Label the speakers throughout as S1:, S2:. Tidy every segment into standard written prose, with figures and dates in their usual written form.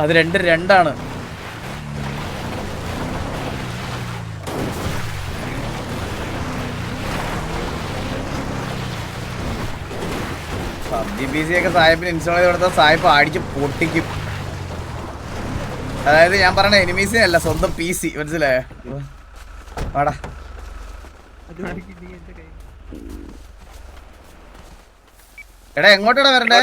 S1: അത് രണ്ടാണ്. PUBG ഒക്കെ സാഹിബിന് ഇൻസ്റ്റാൾ ചെയ്ത് കൊടുത്താൽ സാഹിബ് അടിച്ച് പൊട്ടിക്കും. അതായത് ഞാൻ പറഞ്ഞ എനിമീസിനല്ല, സ്വന്തം PC, മനസ്സിലായോ? വാടാ. എടാ എങ്ങോട്ടാണ് വരണ്ടേ?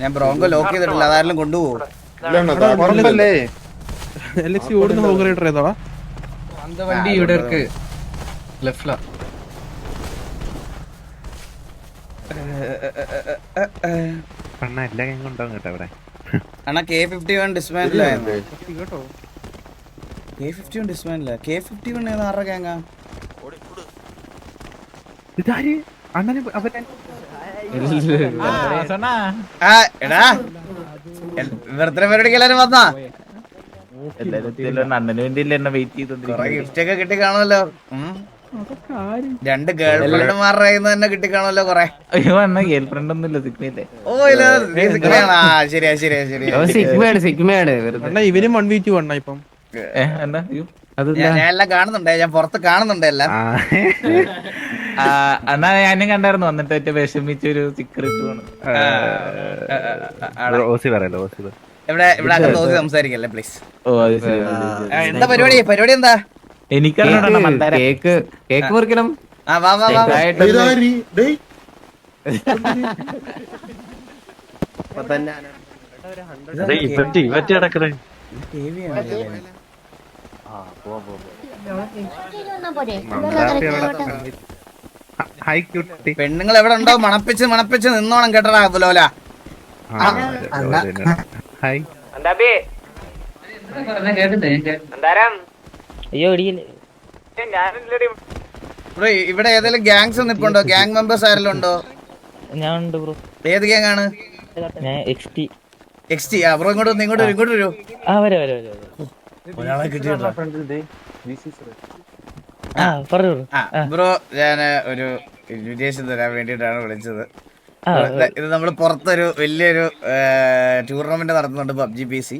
S1: ഞാൻ ബ്രോങ്കോ ലോക്ക് ചെയ്തിട്ടില്ല, അതാരെങ്കിലും കൊണ്ടുപോകും.
S2: വണ്ടി ഇവിടെ ഇருக்கு ലെഫ്റ്റിലാ.
S1: അണ്ണാ K51 ഡിസ്മാൻഡിൽ ആയിരുന്നു. K51 ഡിസ്മാൻഡില്ല. K51 ഏതാ ആരുടെ ഗ്യാങ്ങാ? എടാ ബർത്ത്ഡേ പരിപാടിക്ക് എല്ലാരും വന്നാ?
S3: അണ്ണന് വേണ്ടിയല്ലേ എന്നെ വെയിറ്റ് ചെയ്തോണ്ടിരിക്കുന്നത്.
S1: ഗിഫ്റ്റ് ഒക്കെ കിട്ടി കാണുമല്ലോ. 2 ഗേൾ ഫ്രണ്ട്മാരുടെ കയ്യിന്ന് തന്നെ കിട്ടി കാണുമല്ലോ കൊറേ.
S3: അയ്യോ അണ്ണ ഗേൾ ഫ്രണ്ട് ഒന്നുമില്ല, സിഗ്നയില്ലേ.
S1: ഓ ഇല്ല, ശരിയാ.
S2: ഇവരും 1v2 വണ്ണ ഇപ്പം.
S1: ഞാൻ എല്ലാം കാണുന്നുണ്ട്, ഞാൻ പുറത്ത് കാണുന്നുണ്ട് എല്ലാം.
S3: അണ്ണാ ഞാനും കണ്ടായിരുന്നു, വന്നിട്ട് ഏറ്റവും വിഷമിച്ചൊരു സ്റ്റിക്കർ ഇട്ട് പോണ്.
S1: ഇവിടെ അകത്ത് സംസാരിക്കല്ലേ പ്ലീസ്.
S3: ഓ അത് ശരി.
S1: എന്താ പരിപാടി എന്താ?
S3: എനിക്കറിഞ്ഞൂടാ.
S2: കേക്ക് മുറിക്കണം.
S1: വാ പെണ്ണുങ്ങൾ എവിടെ ഉണ്ടോ മണപ്പിച്ച് നിന്നോണം കേട്ടടാ ലോല. ഇവിടെ ഏതെങ്കിലും ഗ്യാങ്സ് നിപ്പുണ്ടോ? ഗ്യാങ് മെമ്പേഴ്സ് ആരെല്ലാം ഉണ്ടോ? ഏത് ഗ്യാങ് ആണ്? XT. ബ്രോ ഇങ്ങോട്ട് വരൂ. ഒരാളെ കിട്ടിയിട്ടോ ബ്രോ. ഞാൻ ഒരു ഇൻവിറ്റേഷൻ തരാൻ വേണ്ടിയിട്ടാണ് വിളിച്ചത്. ഇത് നമ്മൾ പുറത്തൊരു വലിയൊരു ടൂർണമെന്റ് നടത്തുന്നുണ്ട് PUBG PC.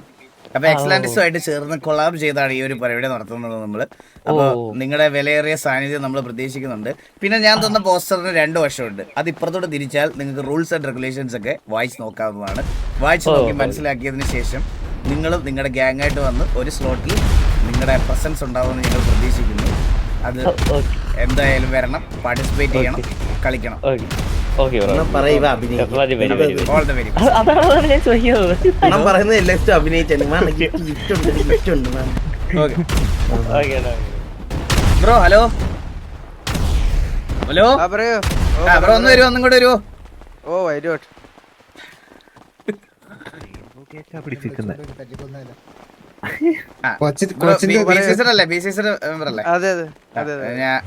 S1: അപ്പൊ എക്സലാൻഡിസുമായിട്ട് ചേർന്ന് കൊളാബ് ചെയ്താണ് ഈ ഒരു പരിപാടി നടത്തുന്നത് നമ്മള്. അപ്പൊ നിങ്ങളുടെ വിലയേറിയ സാന്നിധ്യം നമ്മൾ പ്രതീക്ഷിക്കുന്നുണ്ട്. പിന്നെ ഞാൻ തന്ന പോസ്റ്ററിന് 2 വശമുണ്ട്. അത് ഇപ്പുറത്തോട്ട് തിരിച്ചാൽ നിങ്ങൾക്ക് റൂൾസ് ആൻഡ് റെഗുലേഷൻസ് ഒക്കെ വായിച്ച് നോക്കാവുന്നതാണ്. വായിച്ച് നോക്കി മനസ്സിലാക്കിയതിന് ശേഷം നിങ്ങളും നിങ്ങളുടെ ഗ്യാങ്ങായിട്ട് വന്ന് ഒരു സ്ലോട്ടിൽ നിങ്ങളുടെ പ്രസൻസ് ഉണ്ടാവുമെന്ന് ഞങ്ങൾ പ്രതീക്ഷിക്കുന്നു. അത് എന്തായാലും വരണം, പാർട്ടിസിപ്പേറ്റ് ചെയ്യണം, കളിക്കണം. ബ്രോ ഹലോ ബ്രോ ഒന്ന് വരുമോ? ഒന്നും കൂടെ വരുമോ?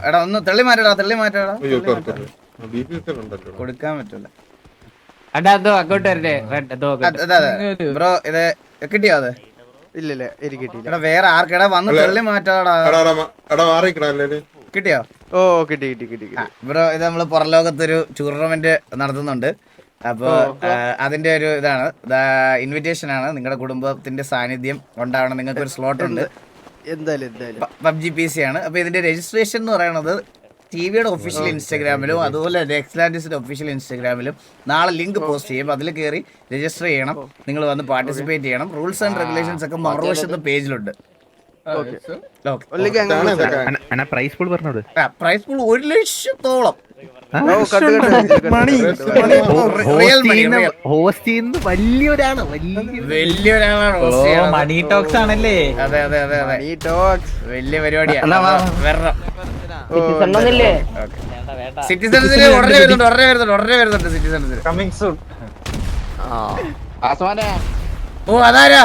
S1: എടാ ഒന്ന് തെള്ളി മാറ്റടാ. കൊടുക്കാൻ പറ്റൂല ബ്രോ. ഇത് കിട്ടിയോ? അത്
S4: ഇല്ല എനിക്ക് കിട്ടിയില്ല.
S1: എടാ വേറെ ആർക്കെടാ വന്ന് തെള്ളി മാറ്റാടാ. കിട്ടിയോ?
S4: ഓ കിട്ടി.
S1: ബ്രോ ഇത് നമ്മള് പുറംലോകത്തൊരു ടൂർണമെന്റ് നടത്തുന്നുണ്ട്. അപ്പൊ അതിന്റെ ഒരു ഇതാണ്, ഇൻവിറ്റേഷൻ ആണ്. നിങ്ങളുടെ കുടുംബത്തിന്റെ സാന്നിധ്യം ഉണ്ടാവണം. നിങ്ങൾക്ക് ഒരു സ്ലോട്ട് ഉണ്ട്.
S4: എന്തായാലും
S1: PUBG PC ആണ്. അപ്പൊ ഇതിന്റെ രജിസ്ട്രേഷൻ എന്ന് പറയുന്നത് ടിവിയുടെ ഒഫീഷ്യൽ ഇൻസ്റ്റാഗ്രാമിലും അതുപോലെ എക്സ്ലാൻഡിസിന്റെ ഒഫീഷ്യൽ ഇൻസ്റ്റാഗ്രാമിലും നാളെ ലിങ്ക് പോസ്റ്റ് ചെയ്യും. അതിൽ കയറി രജിസ്റ്റർ ചെയ്യണം. നിങ്ങൾ വന്ന് പാർട്ടിസിപ്പേറ്റ് ചെയ്യണം. റൂൾസ് ആൻഡ് റെഗുലേഷൻസ് ഒക്കെ മറുവശത്ത് പേജിലുണ്ട്.
S3: പ്രൈസ് പൂൾ പറഞ്ഞോട്.
S1: പ്രൈസ് പൂൾ 1 ലക്ഷത്തോളം.
S3: വലിയൊരാളാണ്. മണി ടോക്സ് ആണല്ലേ?
S1: അതെ വലിയ പരിപാടിയാണ്. സിറ്റിസൺസിന് ഉടനെ വരുന്നുണ്ട് സിറ്റിസൺസിന്. ഓ അതാരാ?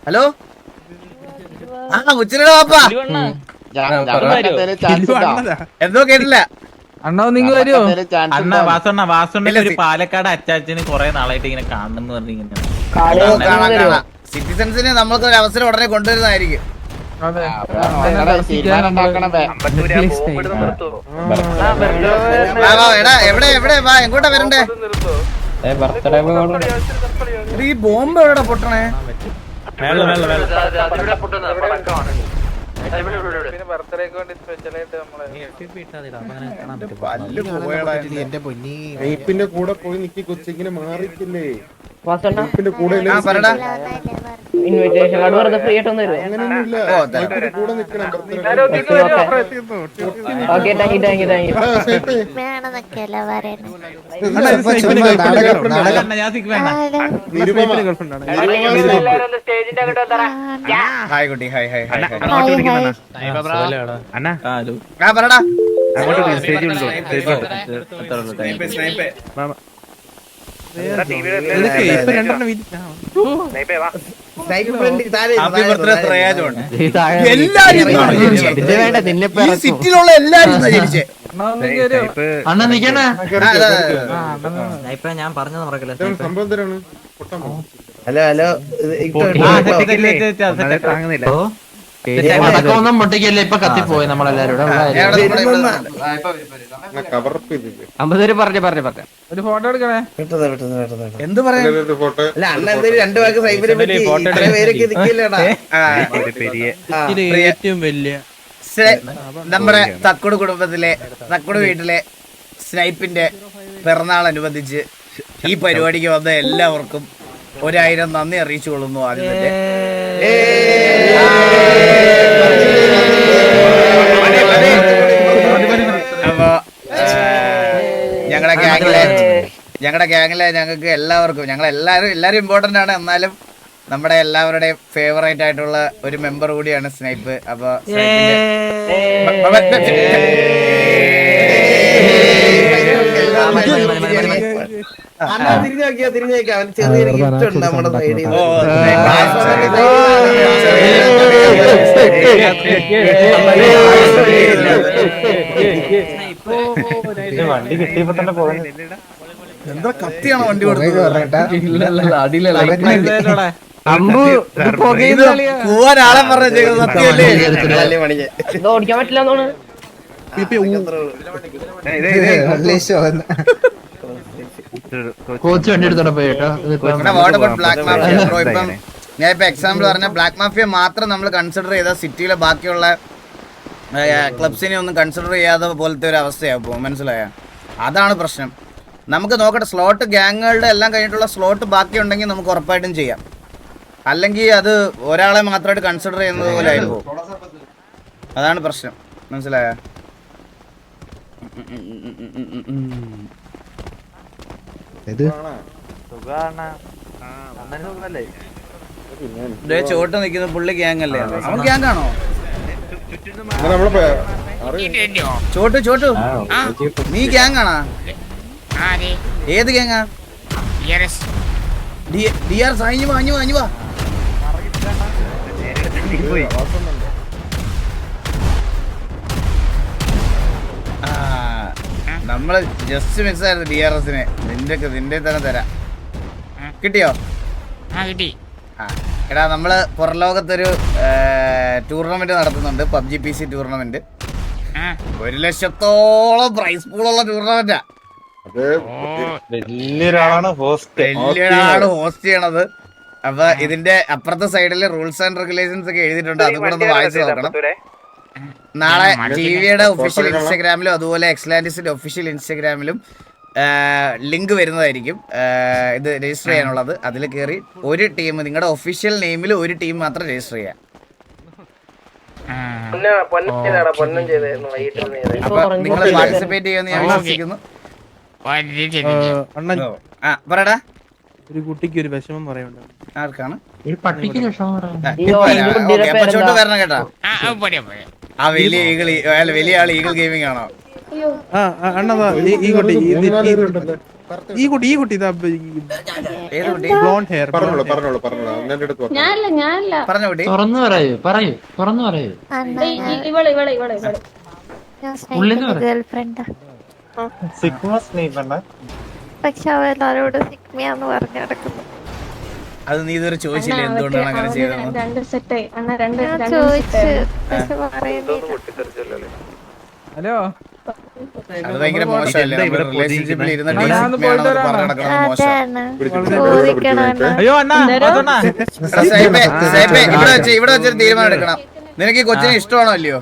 S1: ഹലോ ഉച്ചയുടെ വാപ്പാ. എന്തോ കേട്ടില്ല.
S3: അണ്ണാ നിങ്ങൾ വരുമോ? അണ്ണ വാസണ്ണ ഒരു പാലക്കാട് അച്ചാച്ചന് കൊറേ നാളായിട്ട് ഇങ്ങനെ കാണണം പറഞ്ഞിങ്ങനെ.
S1: സിറ്റിസൺസിന് നമ്മൾക്ക് ഒരു അവസരം ഉടനെ കൊണ്ടുവരുന്നതായിരിക്കും. എവിടെ വാ, എങ്ങോട്ടാ വരണ്ടേ? ഈ ബോംബ് എവിടെ പൊട്ടണേ?
S4: എന്റെ പൊന്നി
S5: ടൈപ്പിന്റെ കൂടെ പോയി നിക്കി കൊച്ചിങ്ങനെ മാറിക്കില്ലേ
S6: ഇൻവിറ്റേഷൻ കാർഡ് വെറുതെ ഫ്രീ ആയിട്ട് വന്നു
S5: അങ്ങനെയൊന്നുമില്ല കൂടെ നിക്കണം
S6: okay thank you thank you thank you
S7: വേണമെന്നൊക്കെയല്ല പറയുന്നത്.
S1: ഹായ് കുട്ടി, ഹായ് ഹായ് ഹായ് ഹായ്. ആ പറടാ. ഹാപ്പി ബർത്ത്ഡേ ശ്രേയാജോൺ. എല്ലാരും ഈ സിറ്റിയിലുള്ള എല്ലാരും ജനിച്ചേ.
S6: ഞാൻ പറഞ്ഞത് മറക്കല്ലേ.
S5: സംഭവം എന്തിനാണ് പൊട്ടാൻ പോകും
S1: ഹലോ ഹലോ,
S6: ഒന്നും പൊട്ടിക്കല്ലേ, ഇപ്പൊ കത്തിപ്പോയി നമ്മളെല്ലാരും.
S5: കവറപ്പ് ചെയ്തില്ലേ
S6: 50 പേര് പറഞ്ഞു
S2: ഒരു ഫോട്ടോ എടുക്കണേ.
S1: എന്ത് പറയാ?
S5: ഫോട്ടോ
S1: അല്ല, അണ്ണ എന്തെങ്കിലും രണ്ടു വാക്ക് സൈബിനെ പറ്റി ഇത്രയും പേരൊക്കെ നിൽക്കില്ലേടാ.
S2: ഏറ്റവും വലിയ
S1: നമ്മുടെ തക്കുട് കുടുംബത്തിലെ തക്കുട് വീട്ടിലെ സ്നൈപ്പിന്റെ പിറന്നാൾ അനുബന്ധിച്ച് ഈ പരിപാടിക്ക് വന്ന എല്ലാവർക്കും 1000 നന്ദി അറിയിച്ചു കൊള്ളുന്നു. ആദ്യം തന്നെ അപ്പൊ ഞങ്ങളുടെ ഗ്യാങ്ങിലെ ഞങ്ങൾക്ക് എല്ലാവർക്കും, എല്ലാരും ഇമ്പോർട്ടന്റ് ആണ്, എന്നാലും നമ്മുടെ എല്ലാവരുടെയും ഫേവറേറ്റ് ആയിട്ടുള്ള ഒരു മെമ്പർ കൂടിയാണ് സ്നൈപ്പ്. അപ്പൊ ചെറിയൊരു ഗിഫ്റ്റ് ഉണ്ട് നമ്മുടെ സൈഡിൽ.
S3: വണ്ടി കിട്ടിയപ്പോ തന്നെ പോകുന്നു.
S1: എന്താ കത്തിയാണോ വണ്ടി കൊടുത്തത്? പോവാൻ ആളെ പറഞ്ഞ സത്യമല്ലേ?
S6: ഓടിക്കാൻ പറ്റില്ല എന്നാണ്. കോച്ച് വണ്ടി എടുത്തോടെ പോയിട്ടോ.
S1: ഇപ്പം ഞാൻ ഇപ്പൊ എക്സാമ്പിൾ പറഞ്ഞ ബ്ലാക്ക് മാഫിയ മാത്രം നമ്മൾ കൺസിഡർ ചെയ്ത സിറ്റിയിലെ ബാക്കിയുള്ള ക്ലബ്സിനെ ഒന്നും കൺസിഡർ ചെയ്യാതെ പോലത്തെ ഒരു അവസ്ഥയാകും. മനസ്സിലായ? അതാണ് പ്രശ്നം. നമുക്ക് നോക്കട്ടെ, സ്ലോട്ട് ഗ്യാങ്ങുകളുടെ എല്ലാം കഴിഞ്ഞിട്ടുള്ള സ്ലോട്ട് ബാക്കി ഉണ്ടെങ്കിൽ നമുക്ക് ഉറപ്പായിട്ടും ചെയ്യാം. അല്ലെങ്കിൽ അത് ഒരാളെ മാത്രമായിട്ട് കൺസിഡർ ചെയ്യുന്നത് പോലെ ആയിരിക്കും. അതാണ് പ്രശ്നം. മനസ്സിലായ? ചോട്ട് നിൽക്കുന്ന പുള്ളി ഗ്യാങ് അല്ലേ? അവൻ ഗ്യാങ് ആണോ? ചോട്ടു ചോട്ടു നീ ഗ്യാങ് ആണോ? ഏത് ഗ്യാങ്ങാ? DRS. അഞ്ഞു വാ. നമ്മള് ജസ്റ്റ് മിസ്സായിരുന്നു DRSനെ. നിന്റെ തന്നെ തരാം. കിട്ടിയോ? എടാ, നമ്മള് പുറലോകത്തൊരു ടൂർണമെന്റ് നടത്തുന്നുണ്ട്, PUBG PC ടൂർണമെന്റ്. 1 ലക്ഷത്തോളം പ്രൈസ് പൂളുള്ള ടൂർണമെന്റാ.
S3: വലിയൊരാളാണ്
S1: ഹോസ്റ്റ് ചെയ്യണത്. അപ്പൊ ഇതിന്റെ അപ്പുറത്തെ സൈഡില് റൂൾസ് ആൻഡ് റെഗുലേഷൻസ് ഒക്കെ എഴുതിയിട്ടുണ്ട്. അതും കൂടെ ഒന്ന് വായിച്ചു നോക്കണം. നാളെ ടിവിയുടെ ഒഫീഷ്യൽ ഇൻസ്റ്റാഗ്രാമിലും അതുപോലെ എക്സ്ലാൻഡിസിന്റെ ഒഫീഷ്യൽ ഇൻസ്റ്റാഗ്രാമിലും ലിങ്ക് വരുന്നതായിരിക്കും. ഇത് രജിസ്റ്റർ ചെയ്യാനുള്ളത്. അതിൽ കയറി ഒരു ടീം, നിങ്ങളുടെ ഒഫീഷ്യൽ നെയിമിൽ ഒരു ടീം മാത്രം രജിസ്റ്റർ ചെയ്യാം. അപ്പൊ നിങ്ങൾ പാർട്ടിസിപ്പേറ്റ് ചെയ്യുമെന്ന് ഞാൻ വിശ്വസിക്കുന്നു. പറടാ.
S2: ഒരു കുട്ടിക്ക് ഒരു വിഷമം പറയുന്നുണ്ട്.
S1: ആർക്കാണ്?
S6: ചോട്ട്
S1: വരണം കേട്ടാ. ആ വലിയ ആള് ഈഗിൾ ഗെയിമിംഗ് ആണോ?
S2: അണ്ണതാ ഈ കുട്ടി
S1: ഏത് കുട്ടി?
S2: Blonde hair.
S5: പറഞ്ഞോളൂ
S1: പറഞ്ഞ കുട്ടി.
S6: തുറന്നു പറയൂ.
S7: ഗേൾഫ്രണ്ടാ. പക്ഷെ അവ എല്ലാരോടും സിഗ്മയാന്ന് പറഞ്ഞു നടക്കുന്നു.
S1: അത് നീ ഇതുവരെ ചോദിച്ചില്ല എന്തുകൊണ്ടാണ് അങ്ങനെ ചെയ്തത്?
S8: രണ്ട് സെറ്റായി അണ്ണ രണ്ട്
S7: ചോദിച്ചു പക്ഷെ പറയുന്നില്ല.
S2: ഹലോ
S1: അത് ഭയങ്കര മോശമല്ലേ? റിലേഷൻഷിപ്പിൽ ഇരുന്നിട്ട് ഈ സിഗ്മയാണെന്ന് പറഞ്ഞ് നടക്കുന്നത് മോശം.
S7: അതാണ് ചോദിക്കണം.
S3: അയ്യോ അണ്ണാ വാസണ്ണ.
S1: എടാ സൈബേ, ഇവിടെ വെച്ചൊരു തീരുമാനം എടുക്കണം. നിനക്ക് ഈ കൊച്ചിനെ ഇഷ്ടമാണോ അല്ലയോ?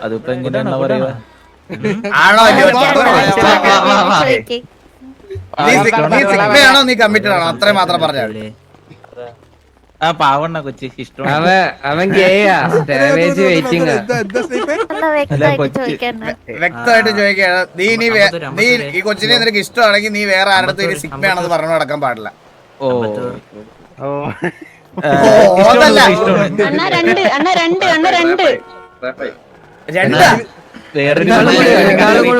S3: അതിപ്പോ എങ്ങനെയാണോ പറയുക?
S1: ആണോ അല്ലയോ?
S7: ചോദിക്ക്.
S1: നീ സിഗ്മയാണോ നീ കമ്മിറ്റഡ് ആണോ? അത്രയും മാത്രം പറഞ്ഞാൽ.
S3: ആ പാവണ്ണ കൊച്ചി ഇഷ്ടമാണ്.
S6: അവൻ ഗേയാ ഡാമേജ് വെയിറ്റിംഗ്.
S7: ഒന്ന് വ്യക്തമായിട്ട് ചോദിക്കണം.
S1: വ്യക്തമായിട്ട് ചോദിക്കുകയാണ്. നീ ഈ കൊച്ചിനെ നിനക്ക് ഇഷ്ടമാണെങ്കിൽ നീ വേറെ ആരുടെ ഇനി സിഗ്മയാണെന്ന് പറഞ്ഞു നടക്കാൻ പാടില്ല.
S3: ഓ
S1: അതല്ല.
S8: അണ്ണ രണ്ട്
S1: രണ്ടാ
S3: വേറൊരു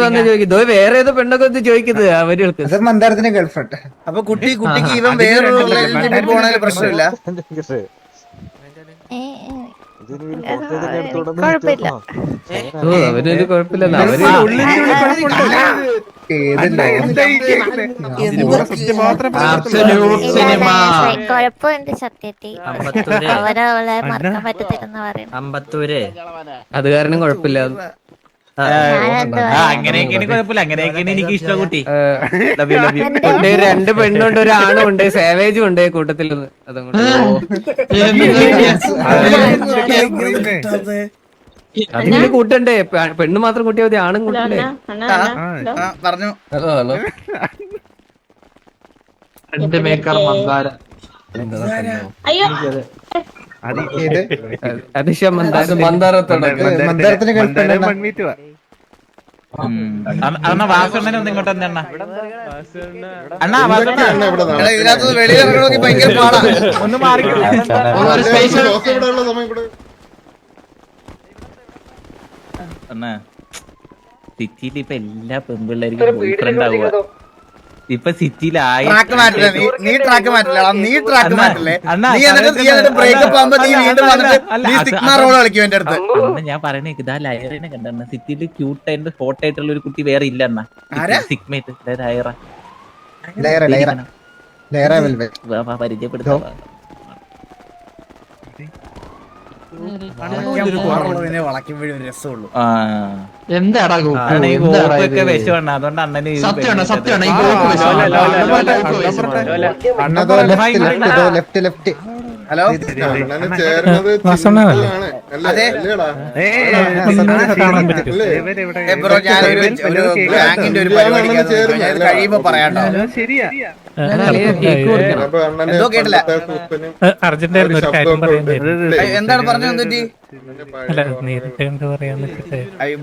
S6: വന്ന് ചോദിക്കുന്നു വേറെ ഏതോ പെണ്ണൊക്കെ ഒന്ന് ചോദിക്കുന്നത് അവർക്ക്
S4: മന്ദാരത്തിന്റെ ഗേൾഫ്രണ്ട്.
S1: അപ്പൊ കുട്ടിക്ക് ഇവൻ വേറൊരു റിലേഷൻഷിപ്പിൽ പോണതിൽ പ്രശ്നമില്ല.
S7: കുഴപ്പമില്ല.
S6: അവരൊരു കുഴപ്പമില്ല.
S7: കുഴപ്പമുണ്ട് സത്യത്തിൽ. അവരവളെ മറക്കാൻ പറ്റത്തില്ലെന്ന് പറയുന്നു.
S6: അത് കാരണം കുഴപ്പമില്ല.
S3: അങ്ങനെയൊക്കെയാണ് കുഴപ്പമില്ല. അങ്ങനെയൊക്കെയാണ് എനിക്ക് ഇഷ്ടം കുട്ടി.
S6: രണ്ട് പെണ്ണുണ്ട് ഒരു ആണും ഉണ്ട് സേവേജും ഉണ്ട് കൂട്ടത്തിൽ. അതുകൊണ്ട് അതിന് കൂട്ടണ്ടേ? പെണ്ണ് മാത്രം കൂട്ടിയാ മതി, ആണും കൂട്ടണ്ടേ?
S1: പറഞ്ഞു.
S6: രണ്ട് മേക്കർ മന്ദാര
S8: അയ്യോ
S4: മന്ദാരത്തിന്റെ ഗേൾഫ്രണ്ട്.
S3: അണ്ണ വാസണ്ണനെ ഒന്ന് ഇങ്ങോട്ട് തന്നെ അണ്ണ. അണ്ണാ വാസണ്ണ
S1: എടാ, ഇതിനകത്ത് വെളിയിലിറങ്ങണമെങ്കിൽ ഭയങ്കര പാടാ.
S3: ഒന്ന് മാറി അണ്ണാ. സിറ്റിയിൽ ഇപ്പൊ എല്ലാ പെൺപിള്ളേർക്കും ബോയ് ഫ്രണ്ട് ആവുക. ഇപ്പൊ സിറ്റിയിൽ
S1: ട്രാക്ക് മാറ്റില്ല. നീ ട്രാക്ക് മാറ്റില്ല. നീ ട്രാക്ക് മാറ്റില്ലേ? നീ എന്നിട്ട് ബ്രേക്കപ്പ് ആകുമ്പോ നീ വീണ്ടും വന്നിട്ട് നീ സിഗ്മ റോൾ കളിക്കും എന്റെ അടുത്ത്.
S3: ഞാൻ പറയണേ ഇതാ ലയറിനെ കണ്ടെണ്ണ. സിറ്റിയിൽ ക്യൂട്ട് ആയിട്ട് ഹോട്ട് ആയിട്ടുള്ള ഒരു കുട്ടി വേറെ ഇല്ല അണ്ണ. സിഗ്മേറ്റ് പരിചയപ്പെടുത്താം.
S1: വളയ്ക്കുമ്പോഴേ ഒരു രസമുള്ളൂ.
S6: എന്താടാ
S3: വിഷമാണ്. അതുകൊണ്ട് അണ്ണന്
S1: ഹലോ
S5: ചേർന്നത്
S1: അതെ ബ്രോ, ഞാനൊരു ബാങ്കിന്റെ ഒരു പരിപാടിക്ക് കഴിയുമ്പോ പറയാട്ടോ. എന്തോ കേട്ടില്ല. എന്താണ് പറഞ്ഞത്?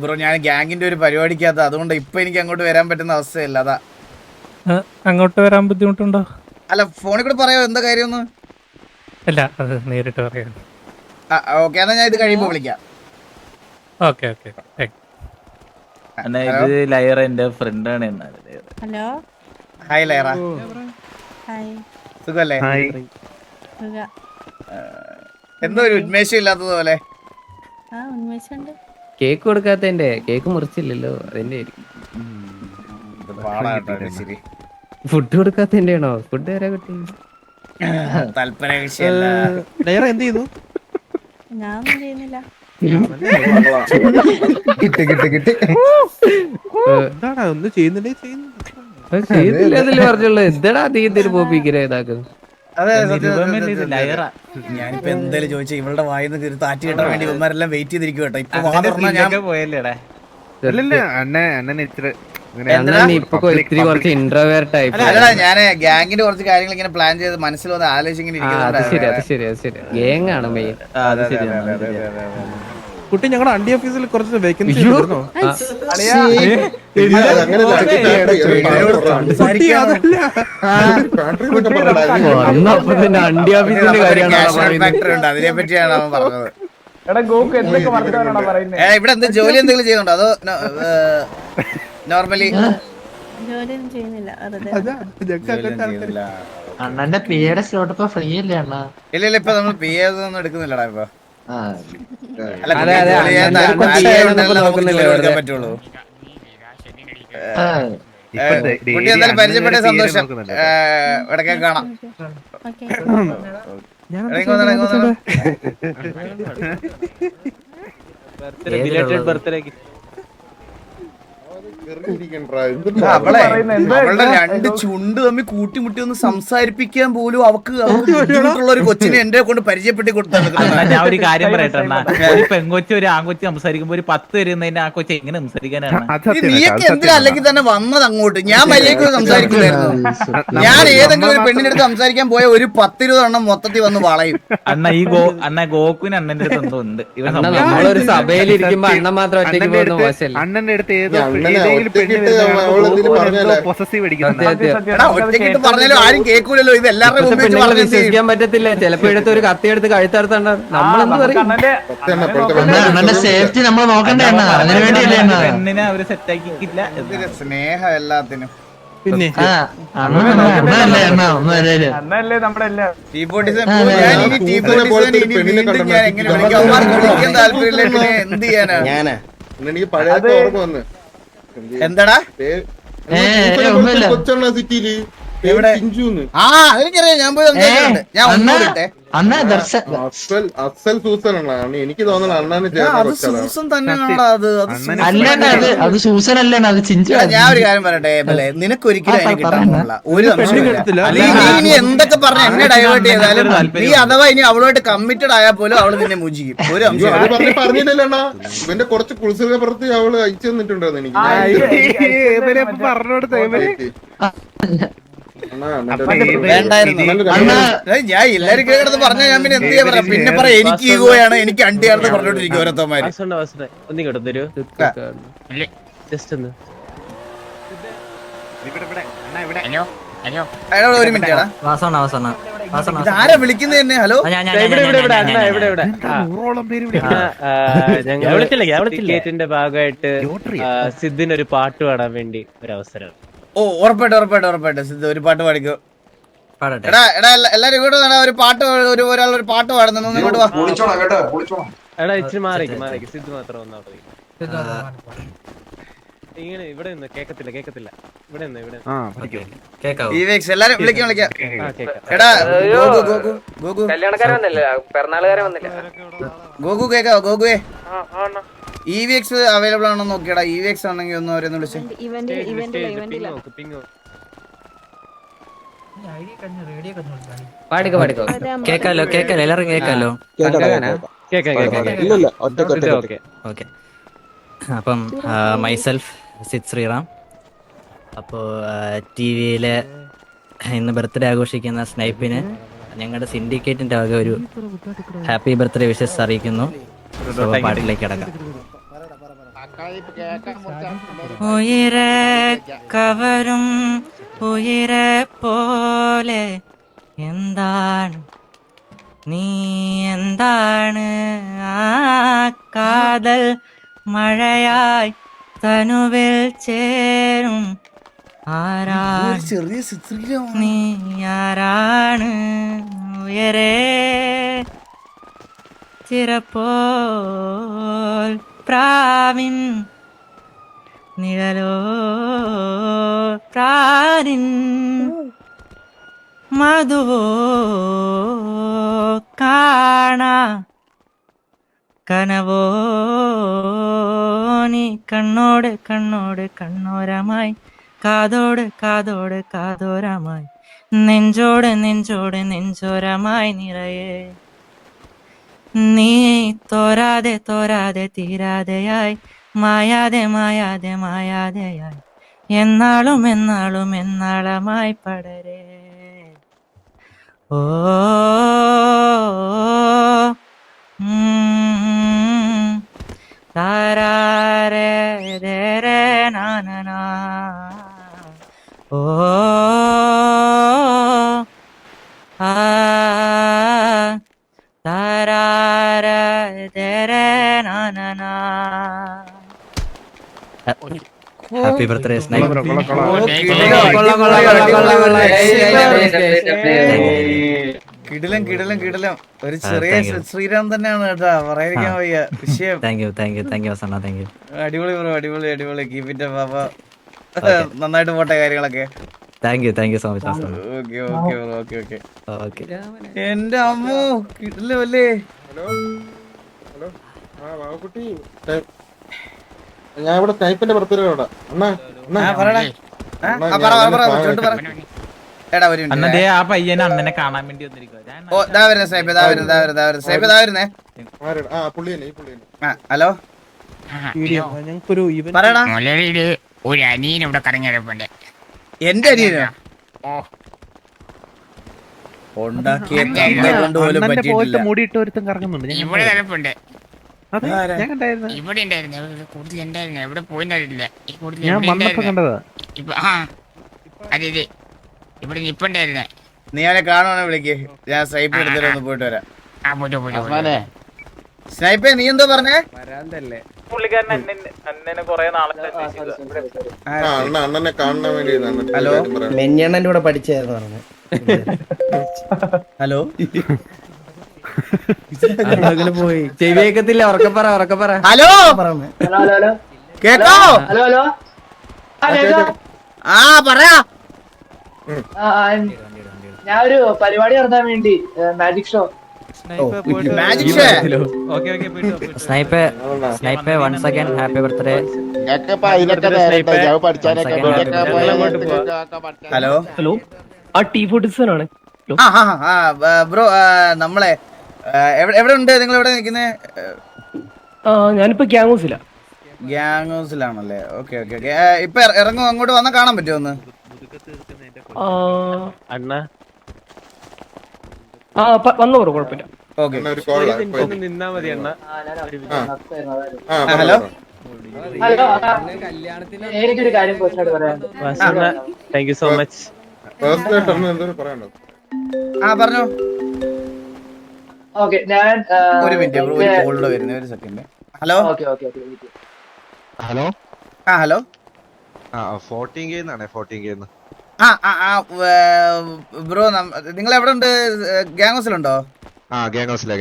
S1: ബ്രോ, ഞാൻ ഗാങ്ങിന്റെ ഒരു പരിപാടിക്കകത്ത്, അതുകൊണ്ട് ഇപ്പൊ എനിക്ക് അങ്ങോട്ട് വരാൻ പറ്റുന്ന അവസ്ഥയല്ല. അതാ.
S9: അങ്ങോട്ട് വരാൻ ബുദ്ധിമുട്ടുണ്ടോ?
S1: അല്ല, ഫോണിൽ കൂടെ പറയാമോ എന്താ കാര്യമൊന്ന്?
S9: അല്ല, അത് നേരിട്ട് പറയാം.
S1: ഓക്കെ, എന്നാ ഞാൻ ഇത് കഴിയുമ്പോ വിളിക്കാം.
S9: Okay okay.
S3: ഇത് ലയർ എന്റെ ഫ്രണ്ടാണ്.
S8: ഹലോ
S1: ഹായ് ലയറ, സുഖല്ലേ? എന്തോ ഒരു ഉന്മേഷം ഇല്ലാത്തതുപോലെ.
S6: കേക്ക് കൊടുക്കാത്തതിന്റെ, കേക്ക് മുറിച്ചില്ലല്ലോ അതിന്റെ.
S1: ശരി,
S6: ഫുഡ് കൊടുക്കാത്തതിന്റെ ആണോ? ഫുഡ് തരാ കുട്ടി.
S1: താല്പര്യ വിഷയല്ല.
S2: എന്ത് ചെയ്തു?
S8: ഞാനൊന്നും ചെയ്യുന്നില്ല.
S2: എന്താടാ ഒന്നും ചെയ്യുന്നില്ലേ?
S6: ചെയ്യുന്നില്ല പറഞ്ഞുള്ളൂ. എന്താടാ നീ എന്തൊരു പോപ്പിക്കര ഇതാക്കുന്നത്?
S1: ഞാനിപ്പോ എന്തായാലും ചോദിച്ചാ ഇവളുടെ വായിന്ന് കയറി താറ്റി കിട്ടാൻ വേണ്ടി ഇവന്മാരെല്ലാം വെയിറ്റ് ചെയ്തിരിക്കും കേട്ടോ. ഇപ്പൊ
S3: പോയല്ലേടാ.
S6: കുറച്ച് ഇൻട്രോവേർട്ട് ടൈപ്പ്.
S1: അല്ലടാ, ഞാൻ ഗാങ്ങിന്റെ കുറച്ച് കാര്യങ്ങൾ ഇങ്ങനെ പ്ലാൻ ചെയ്ത് മനസ്സിൽ വന്ന് ആലോചിച്ചിങ്ങനെ
S6: ഗാങ് ആണ് മെയിൻ.
S2: കുട്ടി ഞങ്ങളുടെ അണ്ടി ഓഫീസിൽ കുറച്ച് വേക്കൻസി
S6: അണ്ടി ഓഫീസിന്റെ കാര്യമാണ്.
S1: അതിനെ പറ്റിയാണ് അവൻ പറഞ്ഞത്. ഇവിടെ എന്ത് ജോലി എന്തെങ്കിലും ചെയ്യുന്നുണ്ടോ അതോ നോർമലി?
S8: ജോലിയൊന്നും ചെയ്യുന്നില്ല.
S6: അണ്ണന്റെ പിയുടെ സ്ലോട്ട് ഇപ്പൊ ഫ്രീ അല്ലേ അണ്ണ?
S1: ഇല്ല, ഇപ്പൊ നമ്മൾ പി ഒന്നും എടുക്കുന്നില്ലടാ ഇപ്പൊ.
S6: നോക്കുന്നില്ല.
S1: കുട്ടി എന്തായാലും പരിചയപ്പെട്ട സന്തോഷം. ഇടയ്ക്ക് കാണാം.
S8: ഓക്കെ
S1: ഇടയ്ക്ക് വന്നോ, ഇടയ്ക്ക് വന്നോ. അവളുടെ രണ്ട് ചുണ്ട് തമ്മിൽ കൂട്ടിമുട്ടി ഒന്ന് സംസാരിപ്പിക്കാൻ പോലും അവക്ക് ബുദ്ധിമുട്ടുള്ള ഒരു കൊച്ചിനെ എന്റെ കൊണ്ട് പരിചയപ്പെട്ടി കൊടുത്താണ്.
S3: ഞാൻ ഒരു കാര്യം പറയട്ടെ അണ്ണാ, ഒരു പെങ്കൊച്ച് ഒരു ആങ്കൊച്ച് സംസാരിക്കുമ്പോ ഒരു 10 വരുന്നതിന് ആ കൊച്ചു എങ്ങനെ സംസാരിക്കാനാണ്?
S1: നീയൊക്കെ എന്തിനാ അല്ലെങ്കിൽ തന്നെ വന്നത് അങ്ങോട്ട്? ഞാൻ മര്യാദയ്ക്ക് സംസാരിക്കില്ലായിരുന്നു. ഞാൻ ഏതെങ്കിലും ഒരു പെണ്ണിന്റെ അടുത്ത് സംസാരിക്കാൻ പോയ ഒരു 10-20 എണ്ണം മൊത്തത്തിൽ വന്ന് വളയും.
S3: അണ്ണ ഗോകുവിന് അണ്ണന്റെ അടുത്ത് എന്തോ ഉണ്ട്. ഇവൻ
S6: നമ്മളൊരു സഭയിലിരിക്കുമ്പോ അണ്ണൻ മാത്രം ഒറ്റയ്ക്ക് പോകുന്ന മോശമല്ലേ?
S2: അണ്ണന്റെ അടുത്ത്
S1: ഒറ്റയ്ക്കിട്ട് പറഞ്ഞാലും ആരും കേൾക്കൂലല്ലോ. ഇത് എല്ലാവരുടെ മുമ്പിൽ വെച്ച് പറഞ്ഞാൽ
S6: വിശ്വസിക്കാൻ പറ്റത്തില്ല. ചിലപ്പോ എടുത്ത് ഒരു കത്തി എടുത്ത് കഴുത്തറുത്തണ്ട നമ്മളെന്ത് പറയും?
S4: സേഫ്റ്റി നമ്മൾ നോക്കണ്ടേ അതിനു വേണ്ടിയല്ലേ
S3: പെണ്ണിനെ അവര് സെറ്റാക്കിയില്ല.
S1: എന്തൊരു സ്നേഹം എല്ലാത്തിനും.
S2: പിന്നെ
S1: എന്ത് ചെയ്യാനാ?
S5: എനിക്ക് പഴയ ഓർമ്മ വന്ന്
S1: എന്താടാ
S5: കൊച്ചണ്ണ സിറ്റിയില്
S1: എവിടെ?
S5: ചിഞ്ചുന്ന്.
S1: ആ എനിക്കറിയാം. ഞാൻ പോയി സംസാരിച്ചിട്ടുണ്ട്. ഞാൻ ഒന്നുകൂടെ
S5: അസൽ സൂസനാണ്. എനിക്ക് തോന്നുന്നത് അണ്ണാന്
S1: അത് സൂസൻ തന്നെയാണോ? അത്
S4: അത് സൂസനല്ല അത് ചിഞ്ചു.
S1: ഞാൻ ഒരു കാര്യം പറയട്ടെ, നിനക്കൊരിക്കലും അതിനെ കിട്ടാൻ പോകില്ല. ഒരു സംശയമില്ല. നീ ഇനി എന്തൊക്കെ പറഞ്ഞ എന്നെ ഡൈവേർട്ട് ചെയ്താലും നീ അഥവാ ഇനി അവളുമായിട്ട് കമ്മിറ്റഡ് ആയാൽ പോലും അവള് നിന്നെ മുജിക്കും. ഒരു സംശയം
S5: പറഞ്ഞില്ലല്ലോ അണ്ണാ. ഇവന്റെ കുറച്ച് കുളിസുക പ്രവൃത്തി അവള് അയച്ചു തന്നിട്ടുണ്ടായിരുന്നു എനിക്ക്.
S1: വേണ്ടായിരുന്നു. ഞാൻ എല്ലാരും കേൾക്കണത് പറഞ്ഞ ഞാൻ പിന്നെ എന്ത് ചെയ്യാൻ പറയാം? പിന്നെ പറയാം എനിക്ക് ഈഗോയാണ്, എനിക്ക് അണ്ടിയാണെന്ന് പറഞ്ഞോണ്ടിരിക്കും ഓരോരുത്തന്മാര്. ഒരു മിനിറ്റ് ആരാ വിളിക്കുന്നത് തന്നെ? ഹലോ,
S10: ടിക്കറ്റിന്റെ ഭാഗമായിട്ട് സിദ്ധിന് ഒരു പാട്ട് പാടാൻ വേണ്ടി ഒരു അവസരം.
S1: ഓ ഉറപ്പായിട്ട് സിദ്ധു ഒരു പാട്ട് പാടിക്കോ. എടാ എല്ലാരും ഇങ്ങോട്ട് ഒരു പാട്ട്, ഒരാൾ ഒരു പാട്ട് പാടുന്നു. ഇങ്ങോട്ട് വാ.
S10: എടാ ഇച്ചിരി മാറിക്ക് സിദ്ധു മാത്രം വന്നാ മതി. ഇങ്ങനെ ഇവിടെ നിന്ന് കേക്കത്തില്ല ഇവിടെ നിന്ന്
S1: എല്ലാരും വിളിക്കാം. എടാ ഗോകു ഗോകു കേക്കാവോ? ഗോകുവേ EVX അവൈലബിൾ ആണോ നോക്കിയടാ. EVX ആണെങ്കിൽ ഒന്ന് അവരൊന്ന് വിളിച്ചു.
S6: കേക്കാലോ എല്ലാരും കേക്കാലോ? ഓക്കെ. അപ്പം മൈസെൽഫ് സിദ് ശ്രീറാം. അപ്പോൾ TV-യിലെ ഇന്ന് ബർത്ത്ഡേ ആഘോഷിക്കുന്ന സ്നൈപ്പിന് ഞങ്ങളുടെ സിൻഡിക്കേറ്റിന്റെ വക ഒരു ഹാപ്പി ബർത്ത്ഡേ വിഷസ് അറിയിക്കുന്നു. പാട്ടിലേക്ക് കിടക്കാം. ഉയരെ കവരും ഉയരെ പോലെ എന്താണ് ആ കാതൽ മഴയായി തനുവിൽ ചേരും നീ ആരാണ് ഉയരെ ചിറപ്പോൾ പ്രാവിൻ നിഴലോ പ്രാരിൻ മധുവോ കാണാ കനവോ നീ കണ്ണോട് കണ്ണോരമായി കാതോട് കാതോരമായി നെഞ്ചോട് നെഞ്ചോരമായി നിറയെ നീ തോരാതെ തീരാതെയായി മായാതെയായി എന്നാളും എന്നാളമായി പടരേ. ഓ താരാരേ ദേരേ നാനനാ. ഓ ആ താരാരേ ദേരേ നാനനാ. ഹാപ്പി ബർത്ത്ഡേ സ്നൈപ്പ്.
S1: കിടിലം ഒരു ചെറിയ ശ്രീരാം തന്നെയാണ് കേട്ടാ, പറയാതിരിക്കാൻ വയ്യ. വിഷയം
S6: താങ്ക് യു വസണ്ണ. Thank you.
S1: അടിപൊളി ബ്രോ, അടിപൊളി. Keep it up. നന്നായിട്ട് പോട്ടെ കാര്യങ്ങളൊക്കെ.
S6: Thank you so much.
S1: Okay okay okay okay okay. എന്റെ അമ്മോ കിട്ടില്ലേ അല്ലേ?
S5: ഹലോ ഹലോ ആ വാവക്കുട്ടി ഞാൻ ഇവിടെ സ്നൈപ്പിന്റെ പുറത്തൊരു അവിടെ അണ്ണാ അണ്ണാ
S1: പറയടാ. എടാ ഒരു
S3: അണ്ണ
S1: മിനിറ്റ്.
S3: ദേ ആ പയ്യനെ അണ്ണനെ കാണാൻ വേണ്ടി വന്നിരിക്കുക.
S1: ഓ ദാ വരുന്നേ സ്നൈപ്പ്, ദാ വരുന്നേ.
S5: ആരെടാ? ആ പുള്ളിയന്നെ ഈ പുള്ളിയന്നെ.
S1: ആ ഹലോ
S2: ഞങ്ങൾക്കൊരു ഇവന്റ്
S1: പറയടാ.
S10: ഒരു അനിയൻ ഇവിടെ കറങ്ങി കിടപ്പുണ്ട്.
S1: എന്റെ അനിയനോ? ഉണ്ടാക്കിയ കമ്പ കൊണ്ട് പോലും പറ്റിയിട്ടില്ല.
S2: മൂടിയിട്ട് ഒരുത്തം കറങ്ങുന്നുണ്ട്.
S10: ഇവിടെ കിടപ്പുണ്ട്.
S1: ആരാ?
S2: ഞാൻ കണ്ടായിരുന്നു.
S10: ഇവിടെ ഉണ്ടായിരുന്നു. കൂടുതൽ ഉണ്ടായിരുന്നു. എവിടെ പോയിട്ടില്ല. ഈ കൂടുതൽ
S2: ഞാൻ വന്നപ്പോ കണ്ടതാ.
S10: അതെ അതെ ഇവിടെ നിപ്പുണ്ടായിരുന്നേ.
S1: നീ അവനെ കാണുവാണെ വിളിക്ക്. ഞാൻ സ്നൈപ്പ് എടുത്തിട്ട് ഒന്ന് പോയിട്ട് വരാം.
S10: ആ പോയിട്ട്
S1: സ്നൈപ്പേ നീ എന്തോ പറഞ്ഞേ?
S3: പുള്ളിക്കാരൻ അണ്ണനെ കൊറേ നാളെ
S5: ആ അണ്ണനെ കാണാൻ വേണ്ടി
S1: ഹലോ.
S6: മെഞ്ഞണ്ണന്റെ കൂടെ പഠിച്ചായിരുന്നു പറഞ്ഞു.
S1: ഹലോ
S6: അങ്ങനെ പോയി ചെവിയേക്കത്തില്ല. ഉറക്കെ പറ.
S1: ഹലോ കേക്കോ? ആ പറയാ.
S10: ഞാൻ ഒരു പരിപാടി നടത്താൻ വേണ്ടി മാജിക് ഷോ.
S1: Magic show.
S6: സ്നൈപ്പേ once again happy birthday.
S1: Hello
S10: ആ ടീ ഫുഡ്സൺ ആണ്.
S1: ബ്രോ നമ്മളെ എവിടെ ഉണ്ട്? നിങ്ങൾ എവിടെ നിൽക്കുന്നേ?
S10: ഞാനിപ്പോ
S1: ഗ്യാങ്സിലാണല്ലേ? Okay okay okay. ഇപ്പൊ ഇറങ്ങും, അങ്ങോട്ട് വന്നാൽ കാണാൻ പറ്റുമോ ഒന്ന്?
S10: അണ്ണ
S8: വന്നു ബ്രോ, കുഴപ്പമില്ല.
S1: ഓക്കെ
S5: ഒരു കോൾ
S10: നിന്നാ മതി അണ്ണ.
S1: ഹലോ.
S10: എനിക്കൊരു കാര്യം താങ്ക് യു സോ മച്ച്.
S5: പേഴ്സണലായിട്ട് അണ്ണൻ എന്തോ പറയാനുണ്ടോ?
S1: ആ പറഞ്ഞോ.
S10: ഓക്കെ ഞാൻ
S1: ഒരു മിനിറ്റ് ബ്രോ, ഒരു കോളിലൂടെ വരുന്നേ, ഒരു സെക്കൻഡ്. ഹലോ
S5: ഹലോ
S1: ആ ഹലോ.
S5: 14K എന്നാണ് 14K.
S1: ആ ആ ആ ബ്രോ നിങ്ങൾ എവിടെ ഉണ്ട്? ഗ്യാങ്സിലുണ്ടോ?
S5: ഗ്യാങ്സില.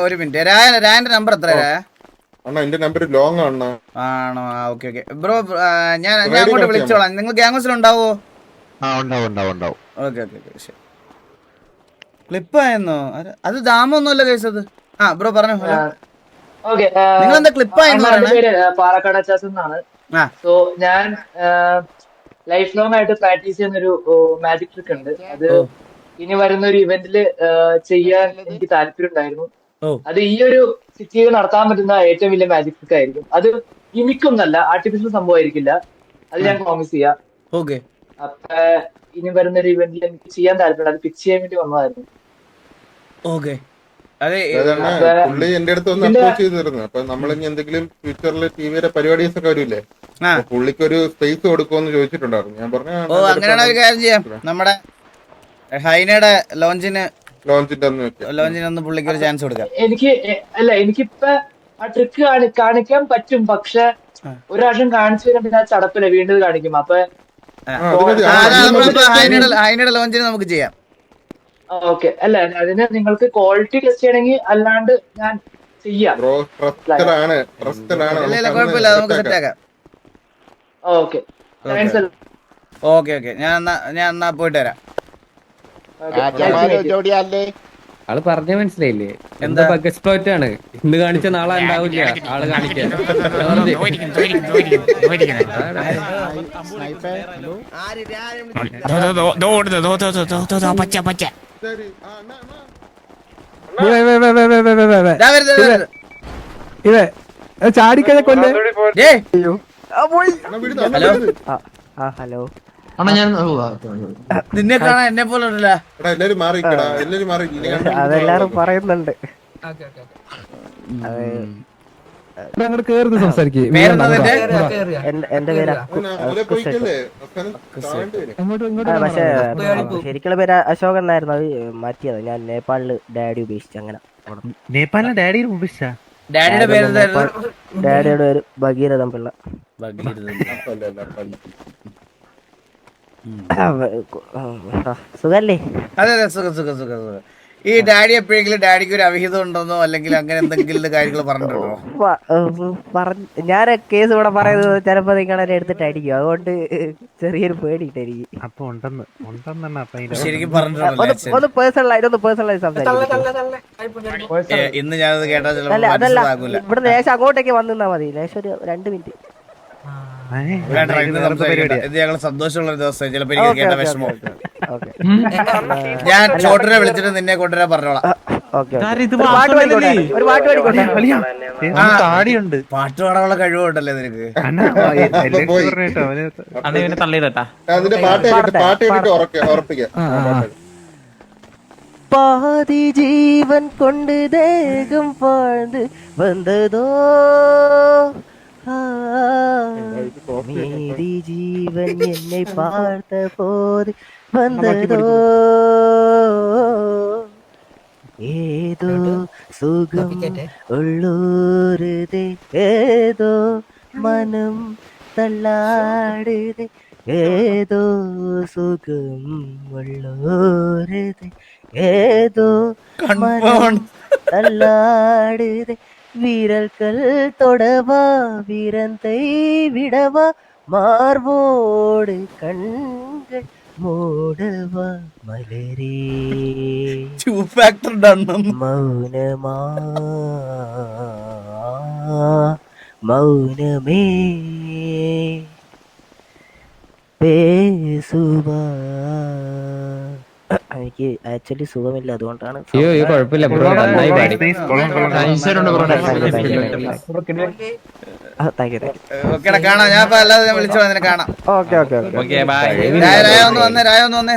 S1: ഒരു മിനിറ്റ്. രായന്റെ നമ്പർ എത്ര?
S5: അണ്ണാ എന്റെ നമ്പർ ലോങ് ആണ്.
S1: ആണോ? ആ ഓക്കെ ഓക്കെ ബ്രോ. ഞാൻ അങ്ങോട്ട് വിളിച്ചോളാം. നിങ്ങൾ ഗ്യാങ്സിലുണ്ടാവോ?
S5: ഉണ്ടാവും.
S1: ഓക്കെ ഓക്കെ ഓക്കെ ശരി. ക്ലിപ്പായെന്നോ? അത് ദാമൊന്നുമല്ല കേസ് അത്. ആ ബ്രോ പറഞ്ഞു. ഹലോ നിങ്ങൾ എന്താ ക്ലിപ്പായെന്ന് പറയണേ?
S10: പാലക്കാട് അച്ചാസ് എന്നാണ്. സോ ഞാൻ ലൈഫ് ലോങ് ആയിട്ട് പ്രാക്ടീസ് ചെയ്യുന്ന ഒരു മാജിക് ട്രിക്ക് ഉണ്ട്. അത് ഇനി വരുന്ന ഒരു ഇവന്റില് ചെയ്യാൻ എനിക്ക് താല്പര്യം ഉണ്ടായിരുന്നു. അത് ഈ ഒരു സിറ്റിയിൽ നടത്താൻ പറ്റുന്ന ഏറ്റവും വലിയ മാജിക് ട്രിക്ക് ആയിരിക്കും. അത് ഗിമിക്കൊന്നല്ല, ആർട്ടിഫിഷ്യൽ സംഭവമായിരിക്കില്ല. അത് ഞാൻ പ്രോമിസ് ചെയ്യാം.
S1: ഓക്കെ.
S10: അപ്പൊ ഇനി വരുന്ന ഒരു ഇവന്റിൽ എനിക്ക് ചെയ്യാൻ താല്പര്യം, അത് പിച്ച് ചെയ്യാൻ വേണ്ടി വന്നതായിരുന്നു.
S1: ഓക്കെ.
S5: പുള്ളി എന്റെ അടുത്ത് ഒന്ന് അപ്രോച്ച് ചെയ്തിരുന്നു. അപ്പൊ നമ്മളിനി എന്തെങ്കിലും ഫ്യൂച്ചറിൽ ടിവിയുടെ പരിപാടീസ് ഒക്കെ വരില്ലേ, പുള്ളിക്ക് ഒരു സ്പേസ് കൊടുക്കുമെന്ന് ചോദിച്ചിട്ടുണ്ടായിരുന്നു. ഞാൻ പറഞ്ഞു
S1: അങ്ങനെയാണ് ഒരു കാര്യം ചെയ്യാം. നമ്മുടെ ഹൈനയുടെ ലോഞ്ചിന് ഒന്ന് പുള്ളിക്ക് ഒരു ചാൻസ് കൊടുക്കാം.
S10: എനിക്കിപ്പോ ആ ട്രിക്ക് കാണിക്കാൻ പറ്റും. പക്ഷെ ഒരു പ്രാവശ്യം കാണിച്ചു കഴിഞ്ഞാൽ പിന്നെ ചടപ്പില്ല, വീണ്ടും കാണിക്കും. അപ്പൊ
S1: ഹൈനയുടെ ലോഞ്ചിന് നമുക്ക് ചെയ്യാം.
S10: ഓക്കെ. അല്ല അതിന് നിങ്ങൾക്ക് ക്വാളിറ്റി ടെസ്റ്റ് ചെയ്യണമെങ്കിൽ അല്ലാണ്ട് ഞാൻ ചെയ്യാം.
S1: കുഴപ്പമില്ല, നമുക്ക് സെറ്റ് ആക്കാം.
S10: Okay
S1: okay okay. ഞാൻ എന്നാ പോയിട്ട് വരാം.
S6: ആള് പറഞ്ഞ മനസ്സിലായില്ലേ? എന്താ ബഗ് എക്സ്പ്ലോയിറ്റ് ആണ്. ഇന്ന് കാണിച്ച നാളെ ഉണ്ടാവില്ല. ആള് കാണിക്കാൻ
S2: ചാടിക്കഴ കൊല്ലേ.
S1: ഹലോ. നിന്നെ കാണാൻ എന്നെ പോലെ
S5: എല്ലാരും മാറി.
S6: അതെല്ലാരും പറയുന്നുണ്ട്.
S2: കേറുന്നു സംസാരിക്കും.
S6: എന്റെ പേരാ. പക്ഷെ ശരിക്കുള്ള പേര് അശോകൻ എന്നായിരുന്നു. അത് മാറ്റിയത്. ഞാൻ നേപ്പാളില് ഡാഡി ഉപേക്ഷിച്ചു. അങ്ങനെ
S2: നേപ്പാളിലെ ഡാഡിയെ ഉപേക്ഷിച്ച
S1: ഡാഡിയുടെ പേര്
S6: ഡാഡിയുടെ പേര് ഭഗീരഥൻ പിള്ള.
S1: സുഖല്ലേ? അതെ അതെ സുഖം. ഈ ഡാഡി എപ്പോഴെങ്കിലും ഡാഡിക്ക് ഒരു അവിഹിതം ഉണ്ടെന്നോ അല്ലെങ്കിൽ അങ്ങനെ എന്തെങ്കിലും കാര്യങ്ങൾ പറഞ്ഞിട്ടുണ്ടോ?
S6: ഞാൻ കേസ് ഇവിടെ പറയുന്നത് ചിലപ്പോ നിങ്ങളെ എടുത്തിട്ട് അടിക്കും, അതുകൊണ്ട് ചെറിയൊരു പേടിയിട്ടായിരിക്കും.
S2: അപ്പൊ ഉണ്ടെന്നാണ് അപ്പൊ
S1: ശരിക്കും പറഞ്ഞിട്ടുണ്ടോ?
S6: ഒന്ന് പേഴ്സണലായിട്ട് സംസാരിക്കും.
S1: ഇന്ന് ഞാനത് കേട്ടാ ചിലപ്പോൾ
S6: അതല്ല,
S1: മനസ്സിലാകൂല.
S6: ഇവിടെ ലേശം അങ്ങോട്ടേക്ക് വന്നിരുന്നാ മതി, ലേശം ഒരു 2 മിനിറ്റ്.
S1: ഇത് ഞങ്ങൾ സന്തോഷമുള്ള ഒരു ദിവസം, ചിലപ്പോ എനിക്ക് കേട്ട വിഷമോ. ഞാൻ ചോട്ടനെ വിളിച്ചിട്ട് നിന്നെ കൊണ്ടുവരാൻ പറഞ്ഞോളാം.
S6: ഒരു പാട്ട് പാടിക്കോട്ടെ.
S2: താടിയുണ്ട്,
S1: പാട്ട് പാടാനുള്ള കഴിവുണ്ടല്ലേ നിനക്ക്?
S3: അന്ന് ഇവനെ തള്ളിയിട്ടാ.
S5: അതിന്റെ പാട്ട് കേട്ടിട്ട് ഉറപ്പിക്കാം.
S6: பாதி ஜீவன் கொண்டு தேகம் வாழ்ந்து வந்ததோ, மீதி ஜீவன் என்னை பார்த்த போது வந்ததோ, ஏதோ சுகம் உள்ளூருதே, ஏதோ மனம் தள்ளாடுதே, ஏதோ சுகம் உள்ளூருதே, ஏதோ மனம் தள்ளாடுதே, வீரர்கள் தொடவா வீரந்தை விடவா, மார்போடு கண்கள் மூடவா, மலரே மௌனமா மௌனமே പേസുവാ. എനിക്ക് ആക്ച്വലി സുഖമില്ല, അതുകൊണ്ടാണ്.
S1: കാണാം, ഞാൻ അല്ലാതെ വിളിച്ചു കാണാം.
S6: Okay okay okay.
S1: രായ ഒന്ന് വന്നേ, രായ ഒന്ന് വന്നേ.